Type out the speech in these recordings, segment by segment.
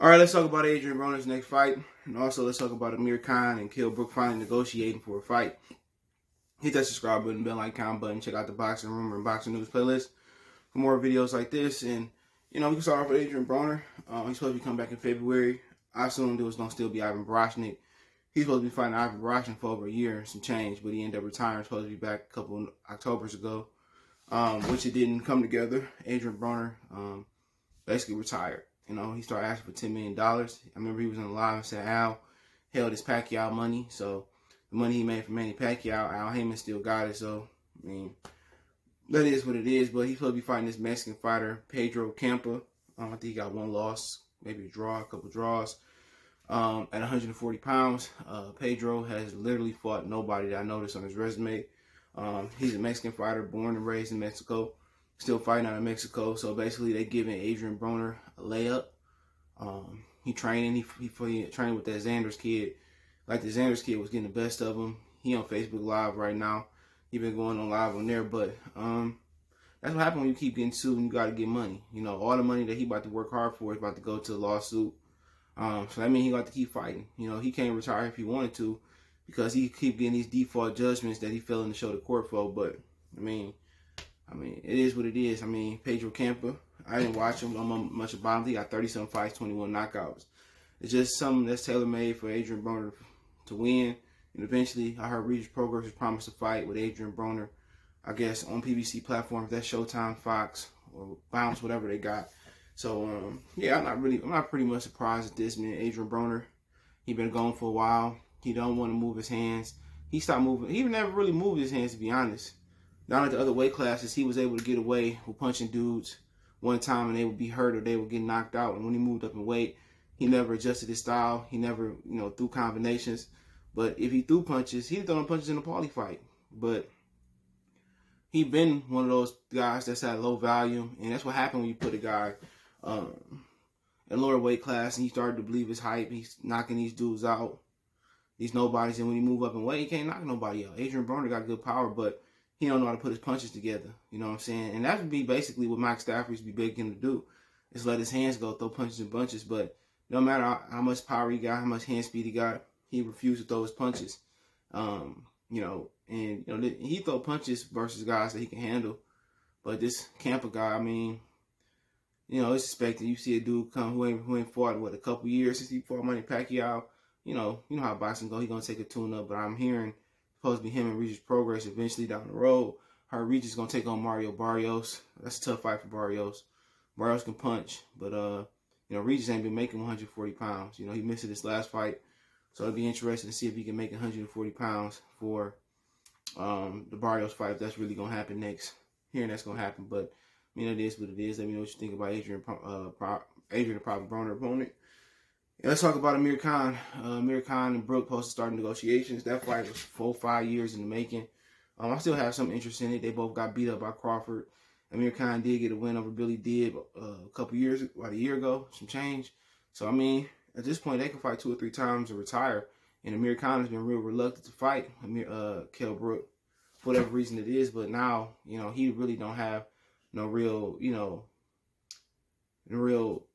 All right, let's talk about Adrian Broner's next fight. And also, let's talk about Amir Khan and Kell Brook finally negotiating for a fight. Hit that subscribe button, bell icon button. Check out the Boxing Rumor and Boxing News playlist for more videos like this. And, we can start off with Adrian Broner. He's supposed to be coming back in February. I assumed it was going to still be Ivan Boroshnik. He's supposed to be fighting Ivan Boroshnik for over a year and some change, but he ended up retiring. Supposed to be back a couple of Octobers ago, which it didn't come together. Adrian Broner basically retired. He started asking for $10 million. I remember he was on the live and said Al held his Pacquiao money. So the money he made from Manny Pacquiao, Al Haymon still got it. So, that is what it is. But he's supposed to be fighting this Mexican fighter, Pedro Campa. I think he got one loss, maybe a draw, a couple draws. At 140 pounds, Pedro has literally fought nobody that I noticed on his resume. He's a Mexican fighter, born and raised in Mexico. Still fighting out of Mexico, so basically they giving Adrian Broner a layup. He training, he training with that Xanders kid. Like the Xanders kid was getting the best of him. He on Facebook Live right now. He been going on live on there, but that's what happens when you keep getting sued and you got to get money. All the money that he about to work hard for is about to go to a lawsuit. So that means he got to keep fighting. He can't retire if he wanted to because he keep getting these default judgments that he failing to show the court for. But it is what it is. Pedro Campa, I didn't watch him. I don't know much about him. He got 30-some fights, 21 knockouts. It's just something that's tailor-made for Adrian Broner to win. And eventually, I heard Regis Prograis has promised a fight with Adrian Broner, I guess, on PBC platforms. That's Showtime, Fox, or Bounce, whatever they got. So, yeah, I'm not pretty much surprised at this, man. Adrian Broner, he been gone for a while. He don't want to move his hands. He stopped moving. He never really moved his hands, to be honest. Down at the other weight classes, he was able to get away with punching dudes one time and they would be hurt or they would get knocked out. And when he moved up in weight, he never adjusted his style. He never, threw combinations. But if he threw punches, he throwing punches in a Paulie fight. But he been one of those guys that's at low volume. And that's what happened when you put a guy in lower weight class and he started to believe his hype. He's knocking these dudes out, these nobodies. And when he move up in weight, he can't knock nobody out. Adrian Broner got good power, but he don't know how to put his punches together. You know what I'm saying? And that would be basically what Mike Stafford used to be begging him to do, is let his hands go, throw punches and bunches. But no matter how much power he got, how much hand speed he got, he refused to throw his punches. He throw punches versus guys that he can handle. But this Campa guy, it's expected. You see a dude come who ain't fought in a couple years since he fought Manny Pacquiao. You know how boxing go. He gonna take a tune up. But I'm hearing supposed to be him and Regis Prograis eventually down the road. Her Regis gonna take on Mario Barrios. That's a tough fight for Barrios. Barrios can punch, but Regis ain't been making 140 pounds. He missed this last fight, so it'd be interesting to see if he can make 140 pounds for the Barrios fight. If that's really gonna happen next. Hearing that's gonna happen, but it is what it is. Let me know what you think about Adrian, the probably Broner opponent. Yeah, let's talk about Amir Khan. Amir Khan and Brook supposed to start negotiations. That fight was 4-5 years in the making. I still have some interest in it. They both got beat up by Crawford. Amir Khan did get a win over Billy Dib about a year ago, some change. So, at this point, they can fight 2 or 3 times and retire. And Amir Khan has been real reluctant to fight Kell Brook for whatever reason it is. But now, he really don't have no real, real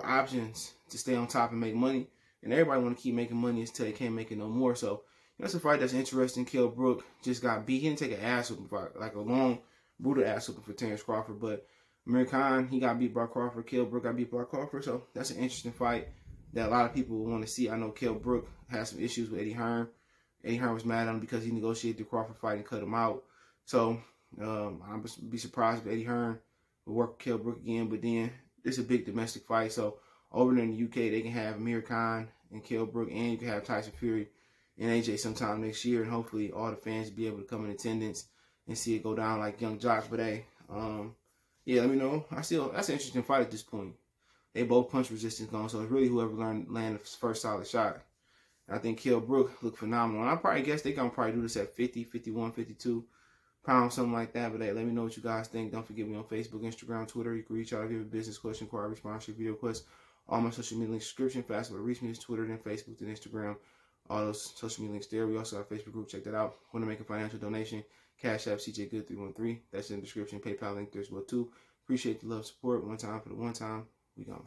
options to stay on top and make money. And everybody want to keep making money until they can't make it no more. So that's a fight that's interesting. Kell Brook just got beat. He didn't take an ass whooping fight, like a long, brutal ass whooping for Terrence Crawford. But Amir Khan, he got beat by Crawford. Kell Brook got beat by Crawford. So that's an interesting fight that a lot of people want to see. I know Kell Brook has some issues with Eddie Hearn. Eddie Hearn was mad at him because he negotiated the Crawford fight and cut him out. So I'd be surprised if Eddie Hearn would work with Kell Brook again. But then it's a big domestic fight. So over there in the UK, they can have Amir Khan and Kell Brook, and you can have Tyson Fury and AJ sometime next year. And hopefully all the fans be able to come in attendance and see it go down like Young Jock. But hey, yeah, let me know. That's an interesting fight at this point. They both punch resistance going, so it's really whoever land the first solid shot. And I think Kell Brook looked phenomenal. And I probably guess they're going to probably do this at 50, 51, 52 pounds, something like that. But hey, let me know what you guys think. Don't forget me on Facebook, Instagram, Twitter. You can reach out if you have a business question, inquiry, sponsorship, video request. All my social media links, description. Fast way to reach me is Twitter, then Facebook, then Instagram. All those social media links there. We also have a Facebook group. Check that out. Want to make a financial donation? Cash App CJ Good 313. That's in the description. PayPal link there as well too. Appreciate the love, support. One time for the one time. We gone.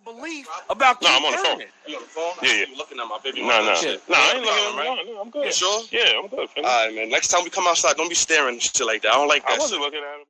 belief about No, I'm on the phone. You on the phone? Yeah. You looking at my baby? No, I ain't looking. Right? No, I'm good. You sure? Yeah, I'm good. All right, man. Next time we come outside, don't be staring shit like that. I don't like that. I wasn't looking at him.